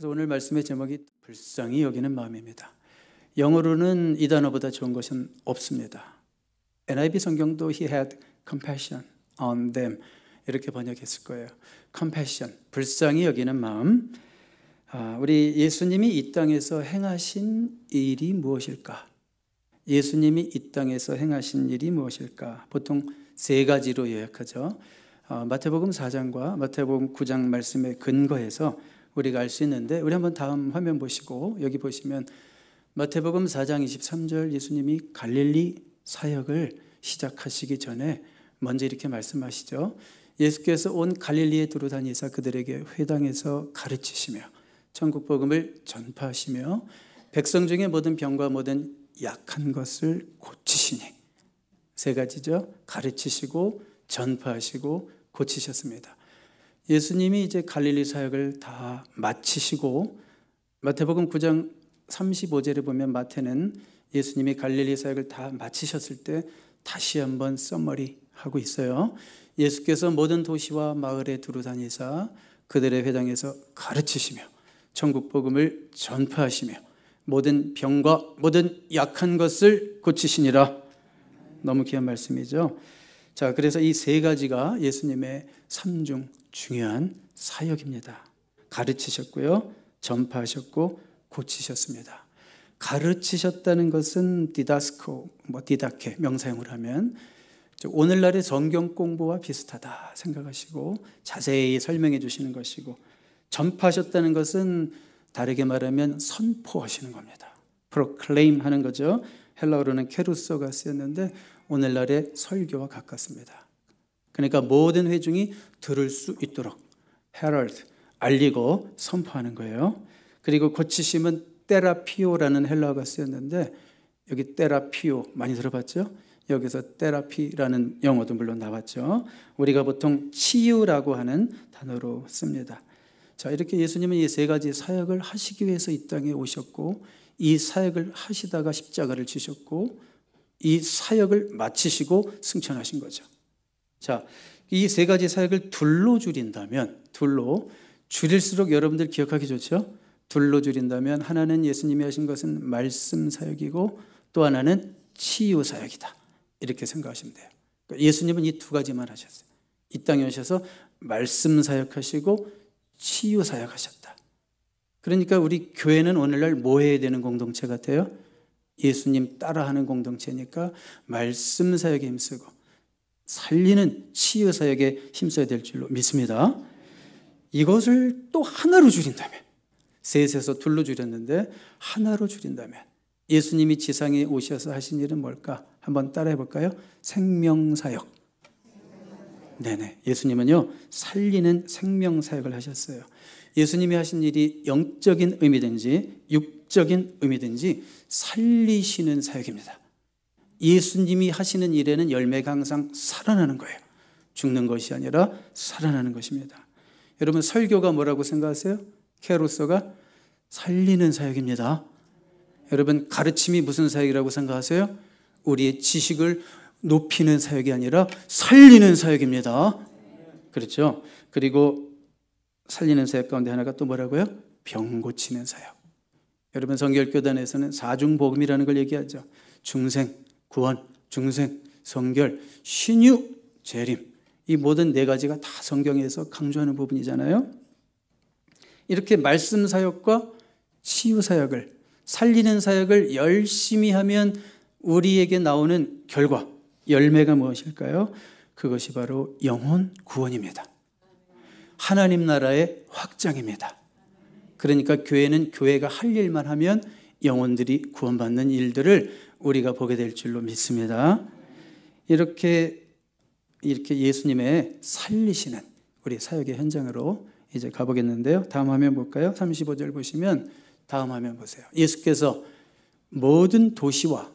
그래서 오늘 말씀의 제목이 불쌍히 여기는 마음입니다. 영어로는 이 단어보다 좋은 것은 없습니다. NIV 성경도 He had compassion on them 이렇게 번역했을 거예요. compassion, 불쌍히 여기는 마음. 우리 예수님이 이 땅에서 행하신 일이 무엇일까? 예수님이 이 땅에서 행하신 일이 무엇일까? 보통 세 가지로 요약하죠. 마태복음 4장과 마태복음 9장 말씀에 근거해서 우리가 알 수 있는데, 우리 한번 다음 화면 보시고 여기 보시면 마태복음 4장 23절 예수님이 갈릴리 사역을 시작하시기 전에 먼저 이렇게 말씀하시죠. 예수께서 온 갈릴리에 두루 다니사 그들에게 회당에서 가르치시며 천국 복음을 전파하시며 백성 중에 모든 병과 모든 약한 것을 고치시니. 세 가지죠. 가르치시고 전파하시고 고치셨습니다. 예수님이 이제 갈릴리 사역을 다 마치시고, 마태복음 9장 35절에 보면 마태는 예수님이 갈릴리 사역을 다 마치셨을 때 다시 한번 써머리 하고 있어요. 예수께서 모든 도시와 마을에 두루 다니사 그들의 회당에서 가르치시며 천국 복음을 전파하시며 모든 병과 모든 약한 것을 고치시니라. 너무 귀한 말씀이죠. 자, 그래서 이 세 가지가 예수님의 삼중 중요한 사역입니다. 가르치셨고요, 전파하셨고 고치셨습니다. 가르치셨다는 것은 디다스코, 디다케 명사형으로 하면 오늘날의 성경 공부와 비슷하다 생각하시고 자세히 설명해 주시는 것이고, 전파하셨다는 것은 다르게 말하면 선포하시는 겁니다. proclaim 하는 거죠. 헬라어로는 케루소가 쓰였는데 오늘날의 설교와 가깝습니다. 그러니까 모든 회중이 들을 수 있도록 herald, 알리고 선포하는 거예요. 그리고 고치심은 테라피오라는 헬라어가 쓰였는데, 여기 테라피오 많이 들어봤죠? 여기서 테라피라는 영어도 물론 나왔죠. 우리가 보통 치유라고 하는 단어로 씁니다. 자, 이렇게 예수님은 이 세 가지 사역을 하시기 위해서 이 땅에 오셨고, 이 사역을 하시다가 십자가를 지셨고, 이 사역을 마치시고 승천하신 거죠. 자, 이 세 가지 사역을 둘로 줄인다면, 둘로 줄일수록 여러분들 기억하기 좋죠? 둘로 줄인다면 하나는 예수님이 하신 것은 말씀 사역이고 또 하나는 치유 사역이다, 이렇게 생각하시면 돼요. 그러니까 예수님은 이 두 가지만 하셨어요. 이 땅에 오셔서 말씀 사역하시고 치유 사역하셨다. 그러니까 우리 교회는 오늘날 뭐 해야 되는 공동체 같아요? 예수님 따라하는 공동체니까 말씀 사역에 힘쓰고 살리는 치유 사역에 힘써야 될 줄로 믿습니다. 이것을 또 하나로 줄인다면, 셋에서 둘로 줄였는데 하나로 줄인다면 예수님이 지상에 오셔서 하신 일은 뭘까? 한번 따라해 볼까요? 생명사역. 네네, 예수님은요 살리는 생명사역을 하셨어요. 예수님이 하신 일이 영적인 의미든지 육적인 의미든지 살리시는 사역입니다. 예수님이 하시는 일에는 열매가 항상 살아나는 거예요. 죽는 것이 아니라 살아나는 것입니다. 여러분, 설교가 뭐라고 생각하세요? 케로소가 살리는 사역입니다. 여러분, 가르침이 무슨 사역이라고 생각하세요? 우리의 지식을 높이는 사역이 아니라 살리는 사역입니다. 그렇죠? 그리고 살리는 사역 가운데 하나가 또 뭐라고요? 병 고치는 사역. 여러분, 성결교단에서는 사중복음이라는 걸 얘기하죠. 중생, 구원, 중생, 성결, 신유, 재림. 이 모든 네 가지가 다 성경에서 강조하는 부분이잖아요. 이렇게 말씀 사역과 치유 사역을, 살리는 사역을 열심히 하면 우리에게 나오는 결과, 열매가 무엇일까요? 그것이 바로 영혼 구원입니다. 하나님 나라의 확장입니다. 그러니까 교회는 교회가 할 일만 하면 영혼들이 구원받는 일들을 우리가 보게 될 줄로 믿습니다. 이렇게 예수님의 살리시는 우리 사역의 현장으로 이제 가보겠는데요. 다음 화면 볼까요? 35절 보시면, 다음 화면 보세요. 예수께서 모든 도시와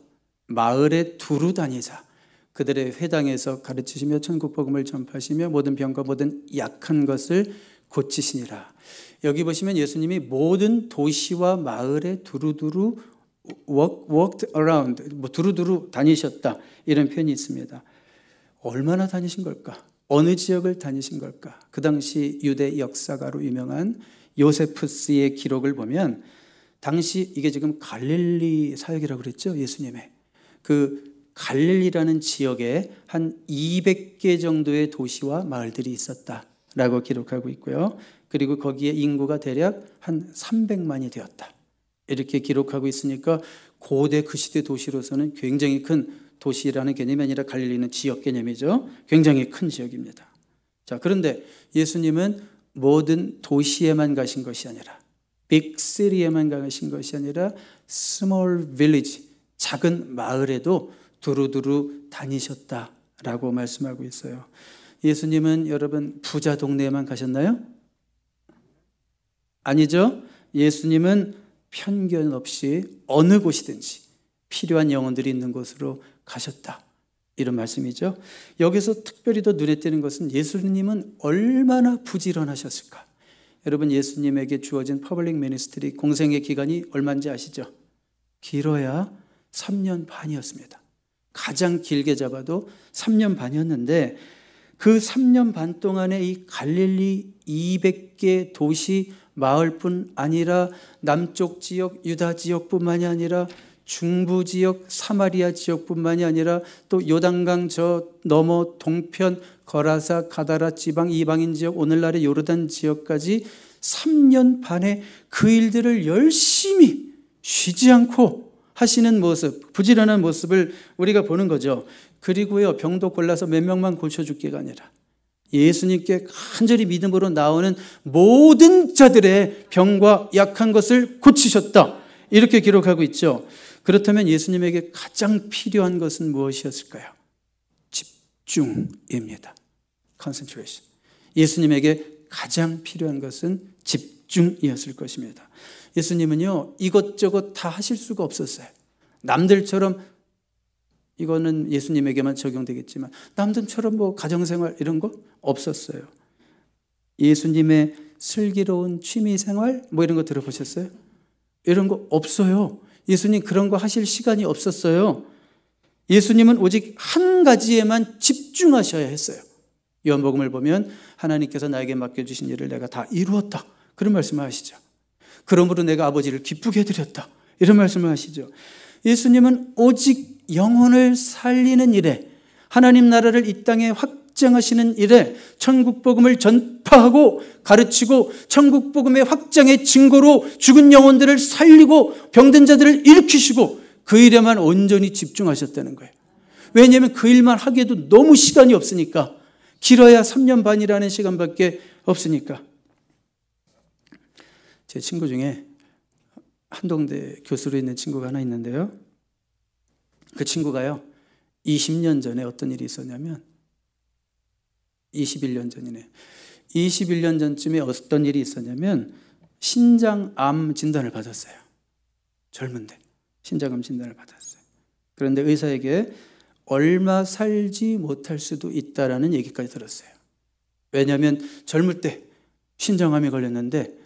마을에 두루 다니사 그들의 회당에서 가르치시며 천국 복음을 전파하시며 모든 병과 모든 약한 것을 고치시니라. 여기 보시면 예수님이 모든 도시와 마을에 두루두루 walked around, 두루두루 다니셨다, 이런 표현이 있습니다. 얼마나 다니신 걸까? 어느 지역을 다니신 걸까? 그 당시 유대 역사가로 유명한 요세푸스의 기록을 보면 당시 이게 지금 갈릴리 사역이라고 그랬죠. 예수님의 그 갈릴리라는 지역에 한 200개 정도의 도시와 마을들이 있었다라고 기록하고 있고요. 그리고 거기에 인구가 대략 한 300만이 되었다. 이렇게 기록하고 있으니까 고대 그 시대 도시로서는 굉장히 큰 도시라는 개념이 아니라 갈릴리는 지역 개념이죠. 굉장히 큰 지역입니다. 자, 그런데 예수님은 모든 도시에만 가신 것이 아니라 빅 시티에만 가신 것이 아니라 스몰 빌리지, 작은 마을에도 두루두루 다니셨다라고 말씀하고 있어요. 예수님은 여러분 부자 동네에만 가셨나요? 아니죠. 예수님은 편견 없이 어느 곳이든지 필요한 영혼들이 있는 곳으로 가셨다. 이런 말씀이죠. 여기서 특별히 더 눈에 띄는 것은 예수님은 얼마나 부지런하셨을까. 여러분 예수님에게 주어진 퍼블릭 미니스트리 공생의 기간이 얼마인지 아시죠? 길어야 3년 반이었습니다. 가장 길게 잡아도 3년 반이었는데 그 3년 반 동안에 이 갈릴리 200개 도시 마을뿐 아니라 남쪽 지역 유다 지역뿐만이 아니라 중부 지역 사마리아 지역뿐만이 아니라 또 요단강 저 너머 동편 거라사 가다라 지방 이방인 지역 오늘날의 요르단 지역까지 3년 반에 그 일들을 열심히 쉬지 않고 하시는 모습, 부지런한 모습을 우리가 보는 거죠. 그리고요, 병도 골라서 몇 명만 고쳐줄 게 아니라 예수님께 간절히 믿음으로 나오는 모든 자들의 병과 약한 것을 고치셨다. 이렇게 기록하고 있죠. 그렇다면 예수님에게 가장 필요한 것은 무엇이었을까요? 집중입니다. concentration. 예수님에게 가장 필요한 것은 집중이었을 것입니다. 예수님은요, 이것저것 다 하실 수가 없었어요. 남들처럼, 이거는 예수님에게만 적용되겠지만 남들처럼 뭐 가정생활 이런 거 없었어요. 예수님의 슬기로운 취미생활 뭐 이런 거 들어보셨어요? 이런 거 없어요. 예수님 그런 거 하실 시간이 없었어요. 예수님은 오직 한 가지에만 집중하셔야 했어요. 요한복음을 보면 하나님께서 나에게 맡겨주신 일을 내가 다 이루었다. 그런 말씀을 하시죠. 그러므로 내가 아버지를 기쁘게 해드렸다. 이런 말씀을 하시죠. 예수님은 오직 영혼을 살리는 일에, 하나님 나라를 이 땅에 확장하시는 일에 천국 복음을 전파하고 가르치고 천국 복음의 확장의 증거로 죽은 영혼들을 살리고 병든 자들을 일으키시고 그 일에만 온전히 집중하셨다는 거예요. 왜냐하면 그 일만 하기에도 너무 시간이 없으니까. 길어야 3년 반이라는 시간밖에 없으니까. 제 친구 중에 한동대 교수로 있는 친구가 하나 있는데요. 그 친구가요, 20년 전에 어떤 일이 있었냐면 21년 전이네. 21년 전쯤에 어떤 일이 있었냐면 신장암 진단을 받았어요. 젊은데 신장암 진단을 받았어요. 그런데 의사에게 얼마 살지 못할 수도 있다라는 얘기까지 들었어요. 왜냐하면 젊을 때 신장암에 걸렸는데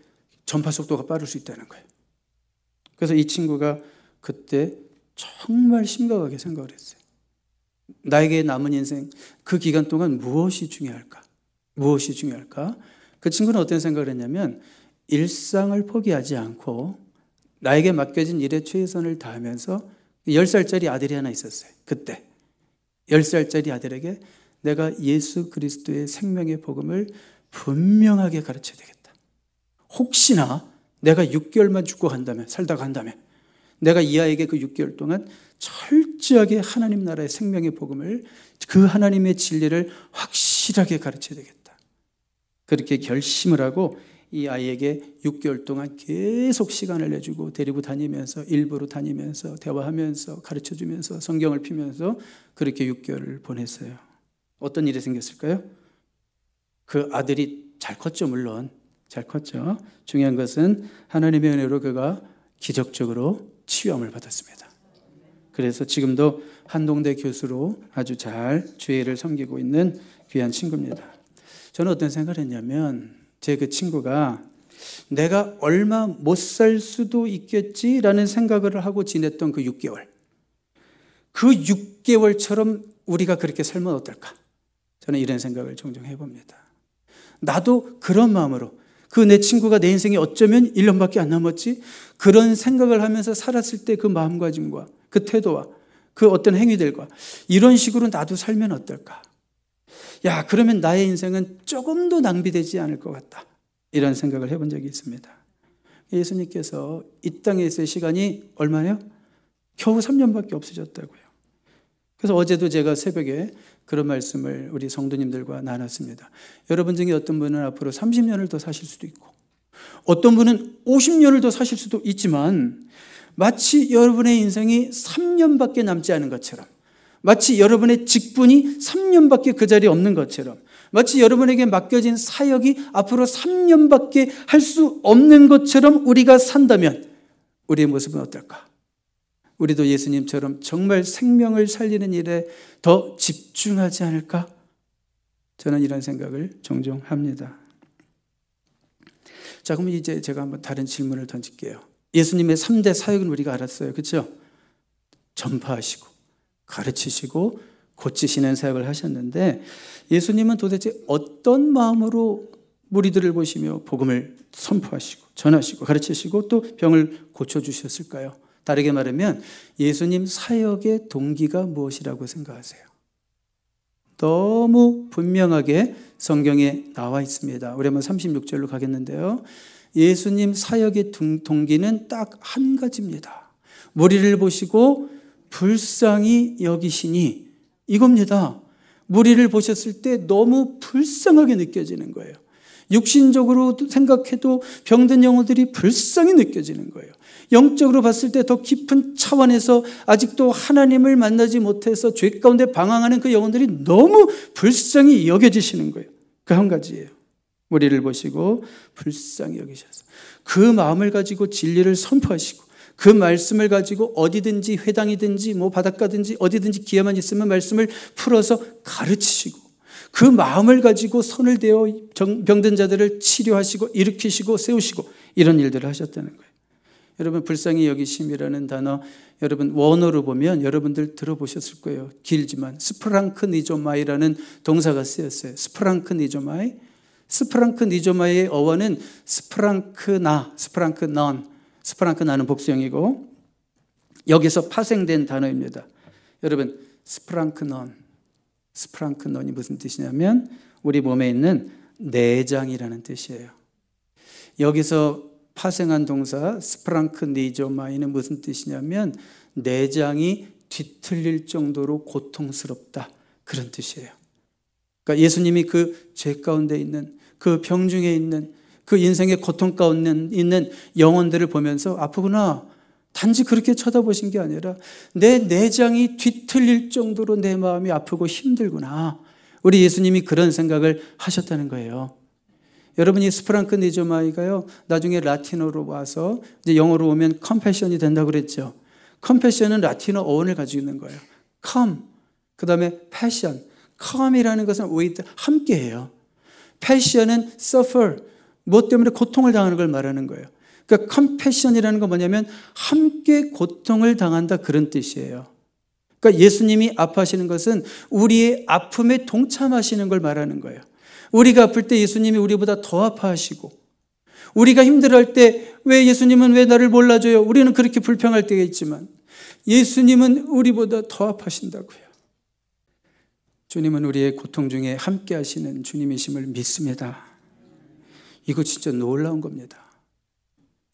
전파 속도가 빠를 수 있다는 거예요. 그래서 이 친구가 그때 정말 심각하게 생각을 했어요. 나에게 남은 인생 그 기간 동안 무엇이 중요할까? 무엇이 중요할까? 그 친구는 어떤 생각을 했냐면 일상을 포기하지 않고 나에게 맡겨진 일에 최선을 다하면서 10살짜리 아들이 하나 있었어요. 그때 10살짜리 아들에게 내가 예수 그리스도의 생명의 복음을 분명하게 가르쳐야 되겠다. 혹시나 내가 6개월만 죽고 간다면, 살다 간다면 내가 이 아이에게 그 6개월 동안 철저하게 하나님 나라의 생명의 복음을, 그 하나님의 진리를 확실하게 가르쳐야 되겠다. 그렇게 결심을 하고 이 아이에게 6개월 동안 계속 시간을 내주고 데리고 다니면서 일부러 다니면서 대화하면서 가르쳐주면서 성경을 피면서 그렇게 6개월을 보냈어요. 어떤 일이 생겼을까요? 그 아들이 잘 컸죠. 물론 잘 컸죠. 중요한 것은 하나님의 은혜로 그가 기적적으로 치유함을 받았습니다. 그래서 지금도 한동대 교수로 아주 잘 주일을 섬기고 있는 귀한 친구입니다. 저는 어떤 생각을 했냐면 제 그 친구가 내가 얼마 못 살 수도 있겠지라는 생각을 하고 지냈던 그 6개월. 그 6개월처럼 우리가 그렇게 살면 어떨까? 저는 이런 생각을 종종 해봅니다. 나도 그런 마음으로 그 내 친구가 내 인생에 어쩌면 1년밖에 안 남았지? 그런 생각을 하면서 살았을 때 그 마음가짐과 그 태도와 그 어떤 행위들과 이런 식으로 나도 살면 어떨까? 야, 그러면 나의 인생은 조금도 낭비되지 않을 것 같다. 이런 생각을 해본 적이 있습니다. 예수님께서 이 땅에 있을 시간이 얼마예요? 겨우 3년밖에 없으셨다고요. 그래서 어제도 제가 새벽에 그런 말씀을 우리 성도님들과 나눴습니다. 여러분 중에 어떤 분은 앞으로 30년을 더 사실 수도 있고 어떤 분은 50년을 더 사실 수도 있지만 마치 여러분의 인생이 3년밖에 남지 않은 것처럼, 마치 여러분의 직분이 3년밖에 그 자리에 없는 것처럼, 마치 여러분에게 맡겨진 사역이 앞으로 3년밖에 할 수 없는 것처럼 우리가 산다면 우리의 모습은 어떨까? 우리도 예수님처럼 정말 생명을 살리는 일에 더 집중하지 않을까? 저는 이런 생각을 종종 합니다. 자, 그럼 이제 제가 한번 다른 질문을 던질게요. 예수님의 3대 사역은 우리가 알았어요. 그렇죠? 전파하시고 가르치시고 고치시는 사역을 하셨는데 예수님은 도대체 어떤 마음으로 무리들을 보시며 복음을 선포하시고 전하시고 가르치시고 또 병을 고쳐주셨을까요? 다르게 말하면 예수님 사역의 동기가 무엇이라고 생각하세요? 너무 분명하게 성경에 나와 있습니다. 우리 한번 36절로 가겠는데요. 예수님 사역의 동기는 딱 한 가지입니다. 무리를 보시고 불쌍히 여기시니 이겁니다. 무리를 보셨을 때 너무 불쌍하게 느껴지는 거예요. 육신적으로 생각해도 병든 영혼들이 불쌍히 느껴지는 거예요. 영적으로 봤을 때 더 깊은 차원에서 아직도 하나님을 만나지 못해서 죄 가운데 방황하는 그 영혼들이 너무 불쌍히 여겨지시는 거예요. 그 한 가지예요. 우리를 보시고 불쌍히 여기셔서 그 마음을 가지고 진리를 선포하시고 그 말씀을 가지고 어디든지 회당이든지 뭐 바닷가든지 어디든지 기회만 있으면 말씀을 풀어서 가르치시고 그 마음을 가지고 손을 대어 병든 자들을 치료하시고 일으키시고 세우시고 이런 일들을 하셨다는 거예요. 여러분 불쌍히 여기심이라는 단어 여러분 원어로 보면 여러분들 들어보셨을 거예요. 길지만 스프랑크니조마이라는 동사가 쓰였어요. 스프랑크니조마이. 스프랑크니조마이의 어원은 스프랑크나는 복수형이고 여기서 파생된 단어입니다. 여러분 스프랑크넌이 무슨 뜻이냐면 우리 몸에 있는 내장이라는 뜻이에요. 여기서 파생한 동사 스프랑크니조마이는 무슨 뜻이냐면 내장이 뒤틀릴 정도로 고통스럽다 그런 뜻이에요. 그러니까 예수님이 그 죄 가운데 있는 그 병 중에 있는 그 인생의 고통 가운데 있는 영혼들을 보면서 아프구나 단지 그렇게 쳐다보신 게 아니라 내 내장이 뒤틀릴 정도로 내 마음이 아프고 힘들구나. 우리 예수님이 그런 생각을 하셨다는 거예요. 여러분이 스프랑크니조마이가요 나중에 라틴어로 와서 이제 영어로 오면 컴패션이 된다고 그랬죠. 컴패션은 라틴어 어원을 가지고 있는 거예요. come 그 다음에 passion. come이라는 것은 with 함께해요. passion은 suffer 무엇 때문에 고통을 당하는 걸 말하는 거예요. 그러니까 compassion이라는 건 뭐냐면 함께 고통을 당한다 그런 뜻이에요. 그러니까 예수님이 아파하시는 것은 우리의 아픔에 동참하시는 걸 말하는 거예요. 우리가 아플 때 예수님이 우리보다 더 아파하시고 우리가 힘들어할 때 왜 예수님은 왜 나를 몰라줘요? 우리는 그렇게 불평할 때가 있지만 예수님은 우리보다 더 아파하신다고요. 주님은 우리의 고통 중에 함께 하시는 주님이심을 믿습니다. 이거 진짜 놀라운 겁니다.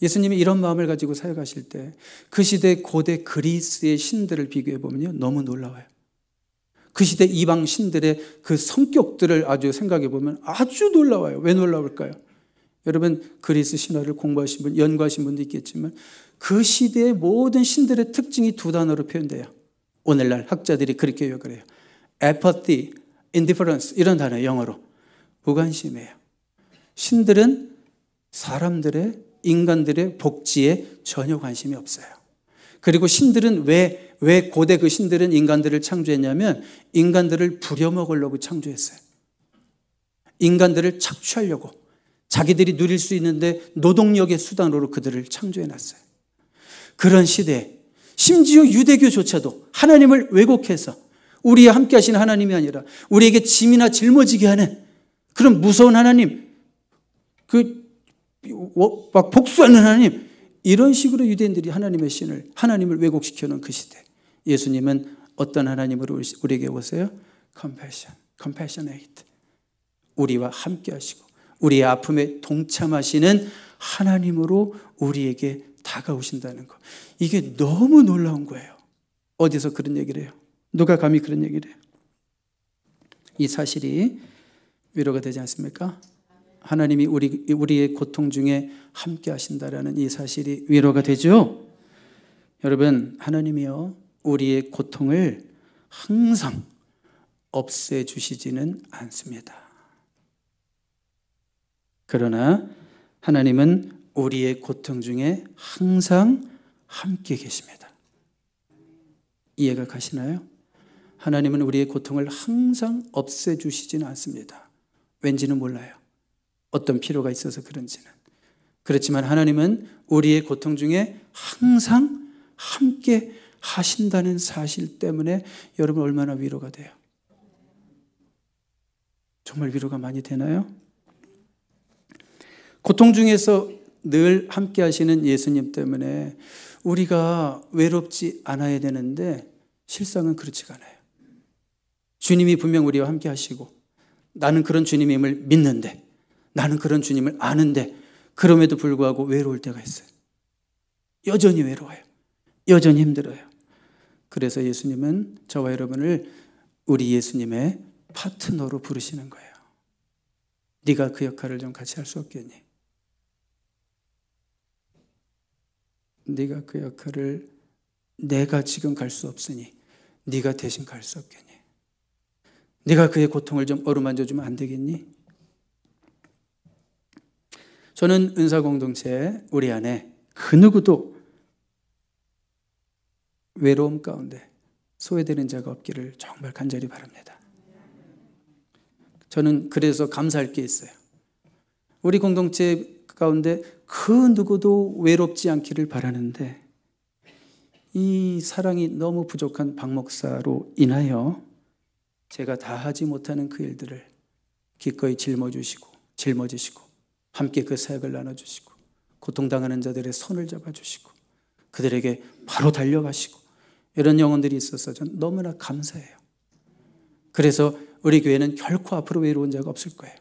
예수님이 이런 마음을 가지고 사역하실 때 그 시대 고대 그리스의 신들을 비교해 보면요 너무 놀라워요. 그 시대 이방 신들의 그 성격들을 아주 생각해 보면 아주 놀라워요. 왜 놀라울까요? 여러분 그리스 신화를 공부하신 분, 연구하신 분도 있겠지만 그 시대의 모든 신들의 특징이 두 단어로 표현돼요. 오늘날 학자들이 그렇게 요약을 해요. apathy, indifference 이런 단어 영어로 무관심이에요. 신들은 사람들의 인간들의 복지에 전혀 관심이 없어요. 그리고 신들은 왜 고대 그 신들은 인간들을 창조했냐면 인간들을 부려먹으려고 창조했어요. 인간들을 착취하려고 자기들이 누릴 수 있는데 노동력의 수단으로 그들을 창조해놨어요. 그런 시대에 심지어 유대교조차도 하나님을 왜곡해서 우리와 함께 하시는 하나님이 아니라 우리에게 짐이나 짊어지게 하는 그런 무서운 하나님, 그 막 복수하는 하나님, 이런 식으로 유대인들이 하나님의 신을, 하나님을 왜곡시켜놓은 그 시대, 예수님은 어떤 하나님으로 우리에게 오세요? compassionate, 우리와 함께 하시고 우리의 아픔에 동참하시는 하나님으로 우리에게 다가오신다는 것, 이게 너무 놀라운 거예요. 어디서 그런 얘기를 해요? 누가 감히 그런 얘기를 해요? 이 사실이 위로가 되지 않습니까? 하나님이 우리의 고통 중에 함께 하신다라는 이 사실이 위로가 되죠. 여러분, 하나님이요, 우리의 고통을 항상 없애주시지는 않습니다. 그러나 하나님은 우리의 고통 중에 항상 함께 계십니다. 이해가 가시나요? 하나님은 우리의 고통을 항상 없애주시지는 않습니다. 왠지는 몰라요. 어떤 필요가 있어서 그런지는. 그렇지만 하나님은 우리의 고통 중에 항상 함께 하신다는 사실 때문에 여러분 얼마나 위로가 돼요? 정말 위로가 많이 되나요? 고통 중에서 늘 함께 하시는 예수님 때문에 우리가 외롭지 않아야 되는데 실상은 그렇지가 않아요. 주님이 분명 우리와 함께 하시고 나는 그런 주님임을 믿는데, 나는 그런 주님을 아는데 그럼에도 불구하고 외로울 때가 있어요. 여전히 외로워요. 여전히 힘들어요. 그래서 예수님은 저와 여러분을 우리 예수님의 파트너로 부르시는 거예요. 네가 그 역할을 좀 같이 할 수 없겠니? 네가 그 역할을 내가 지금 갈 수 없으니 네가 대신 갈 수 없겠니? 네가 그의 고통을 좀 어루만져 주면 안 되겠니? 저는 은사공동체 우리 안에 그 누구도 외로움 가운데 소외되는 자가 없기를 정말 간절히 바랍니다. 저는 그래서 감사할 게 있어요. 우리 공동체 가운데 그 누구도 외롭지 않기를 바라는데 이 사랑이 너무 부족한 박 목사로 인하여 제가 다 하지 못하는 그 일들을 기꺼이 짊어지시고 함께 그 사역을 나눠주시고 고통당하는 자들의 손을 잡아주시고 그들에게 바로 달려가시고 이런 영혼들이 있어서 저는 너무나 감사해요. 그래서 우리 교회는 결코 앞으로 외로운 자가 없을 거예요.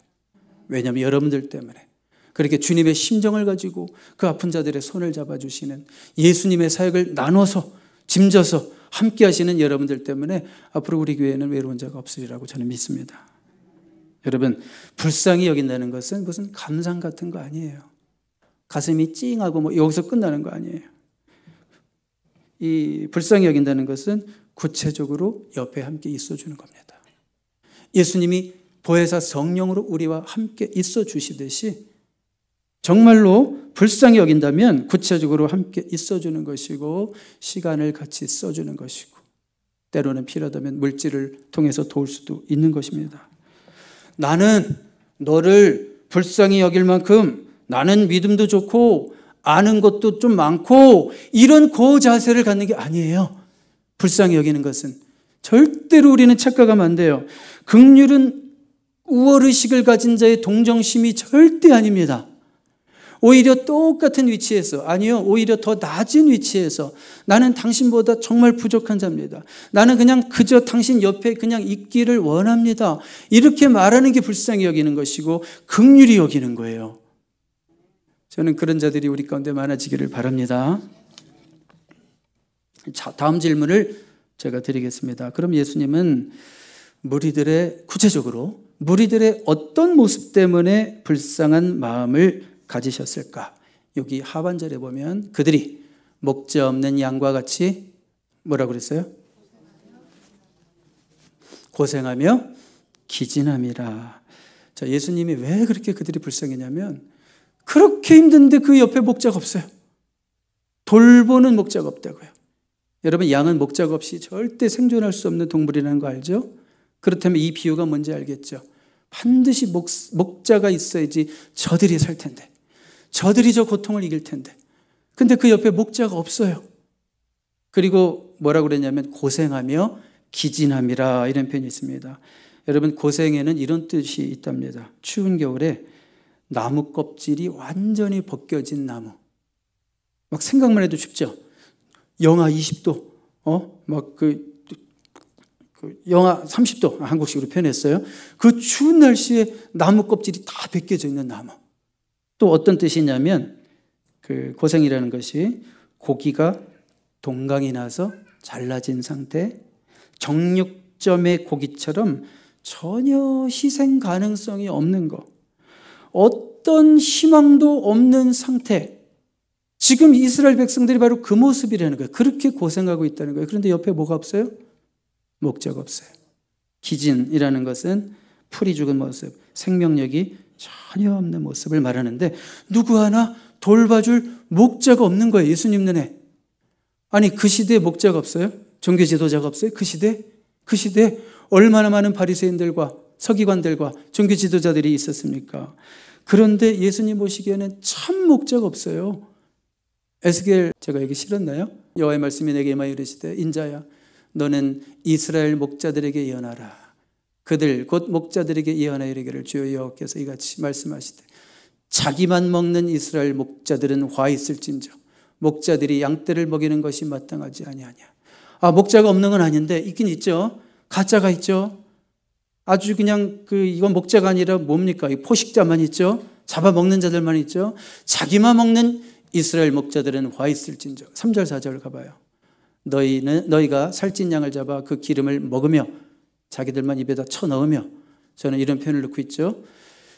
왜냐하면 여러분들 때문에 그렇게 주님의 심정을 가지고 그 아픈 자들의 손을 잡아주시는 예수님의 사역을 나눠서 짐져서 함께 하시는 여러분들 때문에 앞으로 우리 교회에는 외로운 자가 없으리라고 저는 믿습니다. 여러분, 불쌍히 여긴다는 것은 무슨 감상 같은 거 아니에요. 가슴이 찡하고 뭐 여기서 끝나는 거 아니에요. 이 불쌍히 여긴다는 것은 구체적으로 옆에 함께 있어주는 겁니다. 예수님이 보혜사 성령으로 우리와 함께 있어 주시듯이 정말로 불쌍히 여긴다면 구체적으로 함께 있어주는 것이고 시간을 같이 써주는 것이고 때로는 필요하다면 물질을 통해서 도울 수도 있는 것입니다. 나는 너를 불쌍히 여길 만큼 나는 믿음도 좋고 아는 것도 좀 많고 이런 고자세를 갖는 게 아니에요. 불쌍히 여기는 것은 절대로 우리는 착각하면 안 돼요. 긍휼은 우월의식을 가진 자의 동정심이 절대 아닙니다. 오히려 똑같은 위치에서, 아니요, 오히려 더 낮은 위치에서 나는 당신보다 정말 부족한 자입니다. 나는 그냥 그저 당신 옆에 그냥 있기를 원합니다. 이렇게 말하는 게 불쌍히 여기는 것이고 긍휼히 여기는 거예요. 저는 그런 자들이 우리 가운데 많아지기를 바랍니다. 자, 다음 질문을 제가 드리겠습니다. 그럼 예수님은 구체적으로 무리들의 어떤 모습 때문에 불쌍한 마음을 가지셨을까? 여기 하반절에 보면 그들이 목자 없는 양과 같이 뭐라고 그랬어요? 고생하며 기진함이라. 자, 예수님이 왜 그렇게 그들이 불쌍했냐면 그렇게 힘든데 그 옆에 목자가 없어요. 돌보는 목자가 없다고요. 여러분, 양은 목자가 없이 절대 생존할 수 없는 동물이라는 거 알죠? 그렇다면 이 비유가 뭔지 알겠죠? 반드시 목자가 있어야지 저들이 살 텐데, 저들이 저 고통을 이길 텐데, 근데 그 옆에 목자가 없어요. 그리고 뭐라고 그랬냐면 고생하며 기진함이라 이런 표현이 있습니다. 여러분, 고생에는 이런 뜻이 있답니다. 추운 겨울에 나무 껍질이 완전히 벗겨진 나무. 막 생각만 해도 춥죠. 영하 20도, 영하 30도, 한국식으로 표현했어요. 그 추운 날씨에 나무 껍질이 다 벗겨져 있는 나무. 또 어떤 뜻이냐면, 그 고생이라는 것이 고기가 동강이 나서 잘라진 상태, 정육점의 고기처럼 전혀 희생 가능성이 없는 거, 어떤 희망도 없는 상태. 지금 이스라엘 백성들이 바로 그 모습이라는 거예요. 그렇게 고생하고 있다는 거예요. 그런데 옆에 뭐가 없어요? 목자가 없어요. 기진이라는 것은 풀이 죽은 모습, 생명력이 전혀 없는 모습을 말하는데, 누구 하나 돌봐줄 목자가 없는 거예요. 예수님 눈에. 아니, 그 시대에 목자가 없어요? 종교 지도자가 없어요? 그 시대에 얼마나 많은 바리새인들과 서기관들과 종교 지도자들이 있었습니까? 그런데 예수님 보시기에는 참 목자가 없어요. 에스겔, 제가 여기 실었나요? 여호와의 말씀이 내게 임하여 이르시되, 인자야, 너는 이스라엘 목자들에게 예언하라. 그들 곧 목자들에게 예언하여 이르기를, 주여 여호와께서 이같이 말씀하시되, 자기만 먹는 이스라엘 목자들은 화 있을진저 목자들이 양떼를 먹이는 것이 마땅하지 아니하냐. 목자가 없는 건 아닌데 있긴 있죠. 가짜가 있죠. 아주 그냥 이건 목자가 아니라 뭡니까? 포식자만 있죠. 잡아먹는 자들만 있죠. 자기만 먹는 이스라엘 목자들은 화 있을진저. 3절 4절 가봐요. 너희가 살찐 양을 잡아 그 기름을 먹으며 자기들만 입에다 쳐넣으며, 저는 이런 표현을 넣고 있죠.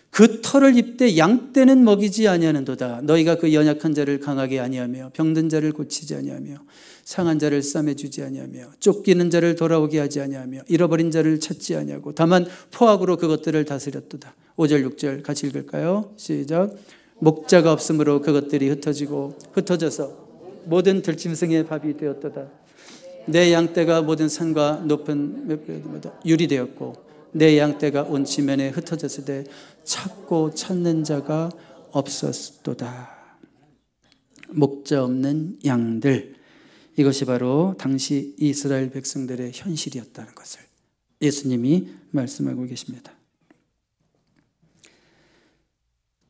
그 털을 입되 양떼는 먹이지 아니하는도다. 너희가 그 연약한 자를 강하게 아니하며 병든 자를 고치지 아니하며 상한 자를 싸매주지 아니하며 쫓기는 자를 돌아오게 하지 아니하며 잃어버린 자를 찾지 아니하고 다만 포악으로 그것들을 다스렸도다. 5절 6절 같이 읽을까요? 시작. 목자가 없으므로 그것들이 흩어져서 모든 들짐승의 밥이 되었도다. 내 양떼가 모든 산과 높은 유리 되었고 내 양떼가 온 지면에 흩어졌을 때 찾고 찾는 자가 없었도다. 목자 없는 양들, 이것이 바로 당시 이스라엘 백성들의 현실이었다는 것을 예수님이 말씀하고 계십니다.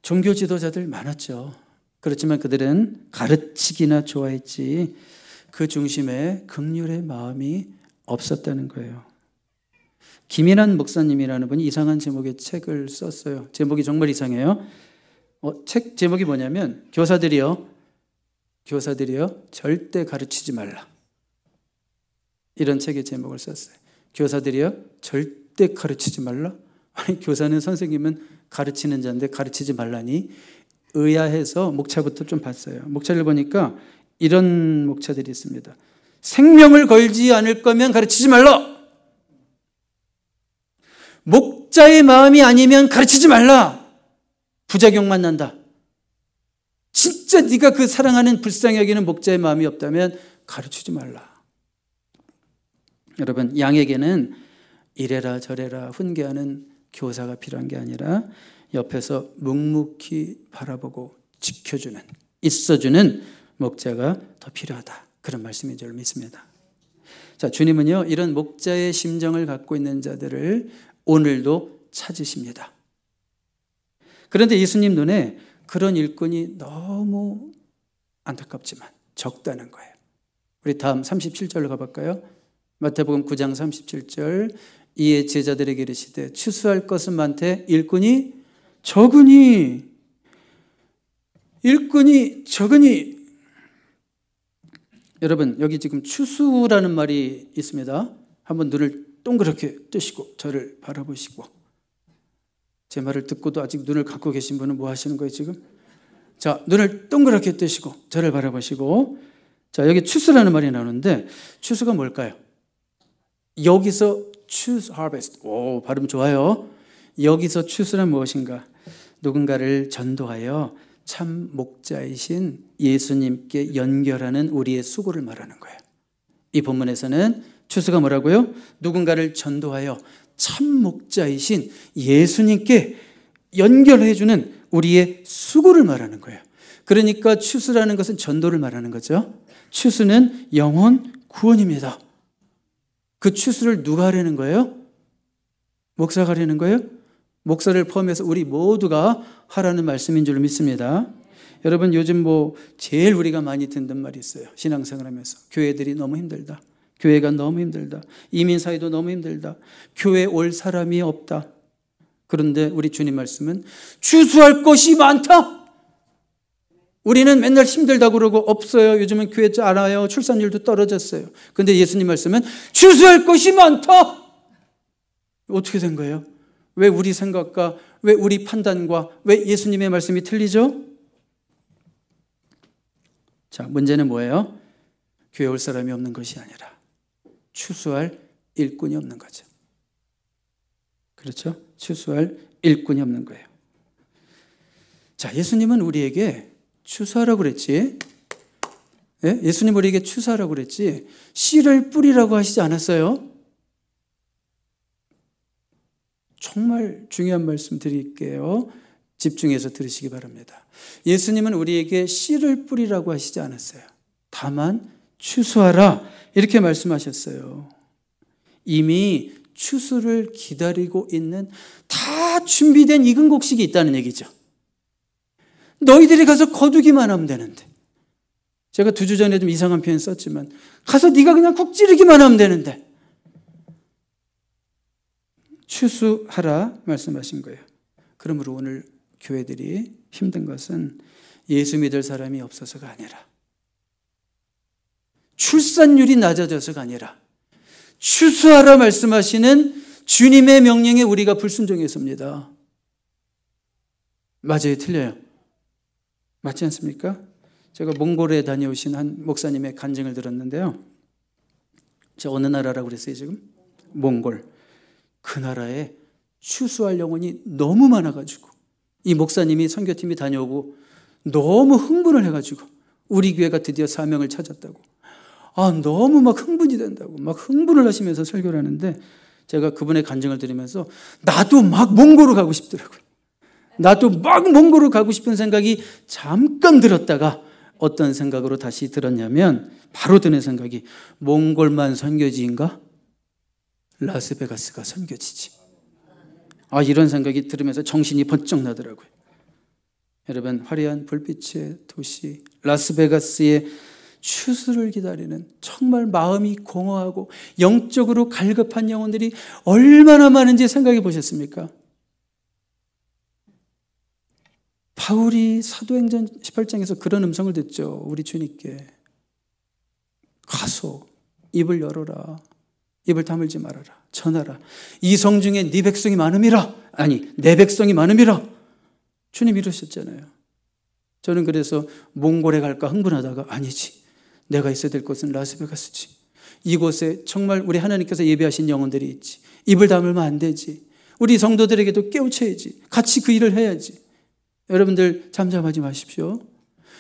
종교 지도자들 많았죠. 그렇지만 그들은 가르치기나 좋아했지 그 중심에 긍휼의 마음이 없었다는 거예요. 김인환 목사님이라는 분이 이상한 제목의 책을 썼어요. 제목이 정말 이상해요. 책 제목이 뭐냐면 교사들이요 절대 가르치지 말라. 이런 책의 제목을 썼어요. 교사들이요 절대 가르치지 말라. 아니, 교사는 선생님은 가르치는 자인데 가르치지 말라니. 의아해서 목차부터 좀 봤어요. 목차를 보니까 이런 목차들이 있습니다. 생명을 걸지 않을 거면 가르치지 말라. 목자의 마음이 아니면 가르치지 말라. 부작용만 난다. 진짜 네가 그 사랑하는 불쌍히 여기는 목자의 마음이 없다면 가르치지 말라. 여러분, 양에게는 이래라 저래라 훈계하는 교사가 필요한 게 아니라 옆에서 묵묵히 바라보고 지켜주는, 있어주는 목자가 더 필요하다. 그런 말씀인 줄 믿습니다. 자, 주님은요 이런 목자의 심정을 갖고 있는 자들을 오늘도 찾으십니다. 그런데 예수님 눈에 그런 일꾼이 너무 안타깝지만 적다는 거예요. 우리 다음 37절로 가볼까요? 마태복음 9장 37절. 이에 제자들에게 이르시되 추수할 것은 많되 일꾼이 적으니. 여러분, 여기 지금 추수라는 말이 있습니다. 한번 눈을 동그랗게 뜨시고 저를 바라보시고. 제 말을 듣고도 아직 눈을 감고 계신 분은 뭐 하시는 거예요 지금? 자, 눈을 동그랗게 뜨시고 저를 바라보시고. 자, 여기 추수라는 말이 나오는데 추수가 뭘까요? 여기서 choose harvest. 오, 발음 좋아요. 여기서 추수란 무엇인가? 누군가를 전도하여 참 목자이신 예수님께 연결하는 우리의 수고를 말하는 거예요. 이 본문에서는 추수가 뭐라고요? 누군가를 전도하여 참 목자이신 예수님께 연결해주는 우리의 수고를 말하는 거예요. 그러니까 추수라는 것은 전도를 말하는 거죠. 추수는 영혼 구원입니다. 그 추수를 누가 하려는 거예요? 목사가 하려는 거예요? 목사를 포함해서 우리 모두가 하라는 말씀인 줄 믿습니다. 여러분, 요즘 제일 우리가 많이 듣는 말이 있어요. 신앙생활하면서 교회들이 너무 힘들다, 교회가 너무 힘들다, 이민사회도 너무 힘들다, 교회 올 사람이 없다. 그런데 우리 주님 말씀은 추수할 것이 많다. 우리는 맨날 힘들다고 그러고 없어요, 요즘은 교회 잘 안 와요, 출산율도 떨어졌어요. 그런데 예수님 말씀은 추수할 것이 많다. 어떻게 된 거예요? 왜 우리 생각과 왜 우리 판단과 왜 예수님의 말씀이 틀리죠? 자, 문제는 뭐예요? 교회 올 사람이 없는 것이 아니라 추수할 일꾼이 없는 거죠. 그렇죠? 추수할 일꾼이 없는 거예요. 자, 예수님은 우리에게 추수하라고 그랬지. 예? 예수님 우리에게 추수하라고 그랬지 씨를 뿌리라고 하시지 않았어요? 정말 중요한 말씀 드릴게요. 집중해서 들으시기 바랍니다. 예수님은 우리에게 씨를 뿌리라고 하시지 않았어요. 다만 추수하라 이렇게 말씀하셨어요. 이미 추수를 기다리고 있는 다 준비된 익은 곡식이 있다는 얘기죠. 너희들이 가서 거두기만 하면 되는데, 제가 2주 전에 좀 이상한 표현 썼지만 가서 네가 그냥 국 찌르기만 하면 되는데 추수하라 말씀하신 거예요. 그러므로 오늘 교회들이 힘든 것은 예수 믿을 사람이 없어서가 아니라, 출산율이 낮아져서가 아니라 추수하라 말씀하시는 주님의 명령에 우리가 불순종해서입니다. 맞아요? 틀려요? 맞지 않습니까? 제가 몽골에 다녀오신 한 목사님의 간증을 들었는데요. 저 어느 나라라고 그랬어요 지금? 몽골. 그 나라에 추수할 영혼이 너무 많아가지고 이 목사님이 선교팀이 다녀오고 너무 흥분을 해가지고 우리 교회가 드디어 사명을 찾았다고, 너무 막 흥분이 된다고 막 흥분을 하시면서 설교를 하는데, 제가 그분의 간증을 들으면서 나도 막 몽골로 가고 싶더라고요. 나도 막 몽골로 가고 싶은 생각이 잠깐 들었다가 어떤 생각으로 다시 들었냐면, 바로 드는 생각이 몽골만 선교지인가? 라스베가스가 선교지지. 이런 생각이 들으면서 정신이 번쩍 나더라고요. 여러분, 화려한 불빛의 도시 라스베가스의 추수를 기다리는 정말 마음이 공허하고 영적으로 갈급한 영혼들이 얼마나 많은지 생각해 보셨습니까? 바울이 사도행전 18장에서 그런 음성을 듣죠. 우리 주님께 가서 입을 열어라, 입을 다물지 말아라, 전하라. 이 성 중에 네 백성이 많음이라, 아니 내 백성이 많음이라. 주님 이러셨잖아요. 저는 그래서 몽골에 갈까 흥분하다가 아니지, 내가 있어야 될 곳은 라스베가스지. 이곳에 정말 우리 하나님께서 예비하신 영혼들이 있지. 입을 다물면 안 되지. 우리 성도들에게도 깨우쳐야지. 같이 그 일을 해야지. 여러분들 잠잠하지 마십시오.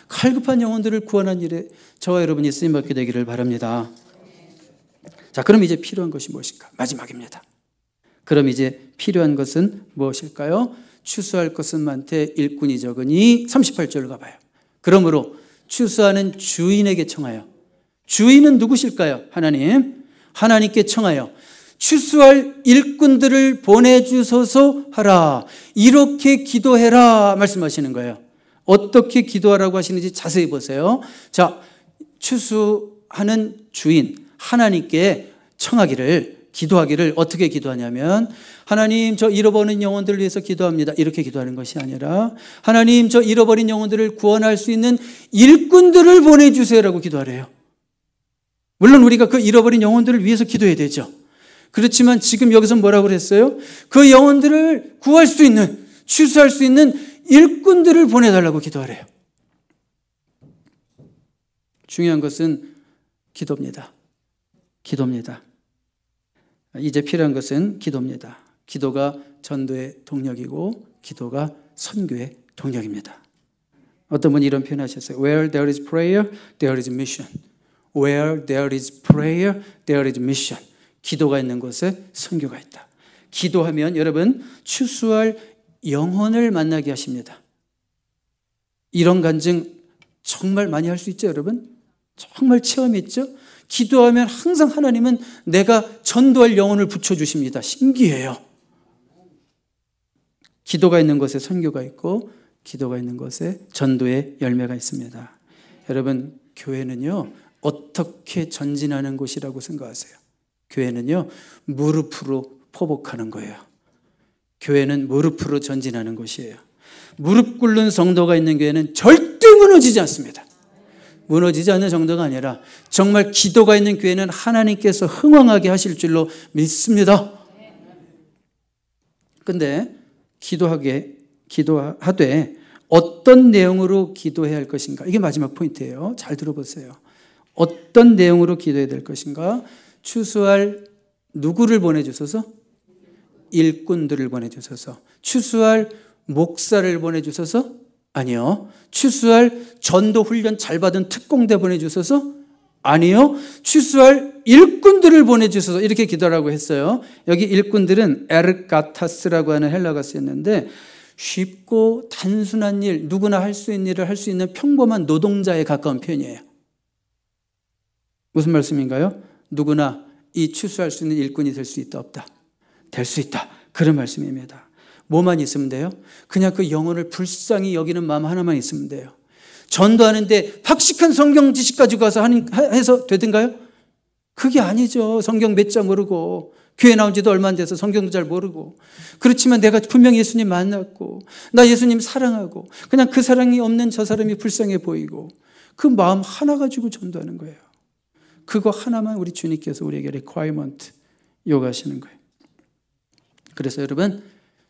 갈급한 영혼들을 구원한 일에 저와 여러분이 쓰임받게 되기를 바랍니다. 자, 그럼 이제 필요한 것이 무엇일까? 마지막입니다. 그럼 이제 필요한 것은 무엇일까요? 추수할 것은 많되 일꾼이 적으니 38절을 가봐요. 그러므로 추수하는 주인에게 청하여. 주인은 누구실까요? 하나님. 하나님께 청하여 추수할 일꾼들을 보내주소서 하라. 이렇게 기도해라 말씀하시는 거예요. 어떻게 기도하라고 하시는지 자세히 보세요. 자, 추수하는 주인 하나님께 청하기를, 기도하기를 어떻게 기도하냐면, 하나님 저 잃어버린 영혼들을 위해서 기도합니다, 이렇게 기도하는 것이 아니라, 하나님 저 잃어버린 영혼들을 구원할 수 있는 일꾼들을 보내주세요라고 기도하래요. 물론 우리가 그 잃어버린 영혼들을 위해서 기도해야 되죠. 그렇지만 지금 여기서 뭐라고 그랬어요? 그 영혼들을 구할 수 있는, 추수할 수 있는 일꾼들을 보내달라고 기도하래요. 중요한 것은 기도입니다. 기도입니다. 이제 필요한 것은 기도입니다. 기도가 전도의 동력이고 기도가 선교의 동력입니다. 어떤 분이 이런 표현 하셨어요. Where there is prayer, there is mission. Where there is prayer, there is mission. 기도가 있는 곳에 선교가 있다. 기도하면 여러분 추수할 영혼을 만나게 하십니다. 이런 간증 정말 많이 할 수 있죠, 여러분? 정말 체험했죠? 기도하면 항상 하나님은 내가 전도할 영혼을 붙여주십니다. 신기해요. 기도가 있는 곳에 선교가 있고 기도가 있는 곳에 전도의 열매가 있습니다. 여러분, 교회는요 어떻게 전진하는 곳이라고 생각하세요? 교회는요 무릎으로 포복하는 거예요. 교회는 무릎으로 전진하는 곳이에요. 무릎 꿇는 성도가 있는 교회는 절대 무너지지 않습니다. 무너지지 않는 정도가 아니라 정말 기도가 있는 교회는 하나님께서 흥왕하게 하실 줄로 믿습니다. 근데 기도하되 어떤 내용으로 기도해야 할 것인가? 이게 마지막 포인트예요. 잘 들어보세요. 어떤 내용으로 기도해야 될 것인가? 추수할 누구를 보내주소서? 일꾼들을 보내주소서. 추수할 목사를 보내주소서? 아니요. 추수할 전도 훈련 잘 받은 특공대 보내주소서? 아니요. 추수할 일꾼들을 보내주소서. 이렇게 기도하라고 했어요. 여기 일꾼들은 에르가타스라고 하는 헬라어가 쓰였는데 쉽고 단순한 일, 누구나 할 수 있는 일을 할 수 있는 평범한 노동자에 가까운 표현이에요. 무슨 말씀인가요? 누구나 이 추수할 수 있는 일꾼이 될 수 있다 없다? 될 수 있다. 그런 말씀입니다. 뭐만 있으면 돼요? 그냥 그 영혼을 불쌍히 여기는 마음 하나만 있으면 돼요. 전도하는데 박식한 성경 지식 가지고 가서 해서 되든가요? 그게 아니죠. 성경 몇 장 모르고 교회 나온 지도 얼마 안 돼서 성경도 잘 모르고 그렇지만 내가 분명히 예수님 만났고 나 예수님 사랑하고 그냥 그 사랑이 없는 저 사람이 불쌍해 보이고 그 마음 하나 가지고 전도하는 거예요. 그거 하나만 우리 주님께서 우리에게 requirement 요구하시는 거예요. 그래서 여러분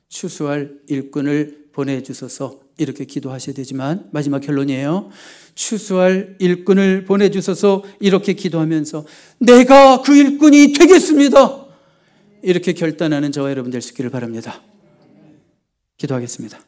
추수할 일꾼을 보내주소서 이렇게 기도하셔야 되지만 마지막 결론이에요. 추수할 일꾼을 보내주소서 이렇게 기도하면서 내가 그 일꾼이 되겠습니다 이렇게 결단하는 저와 여러분 될 수 있기를 바랍니다. 기도하겠습니다.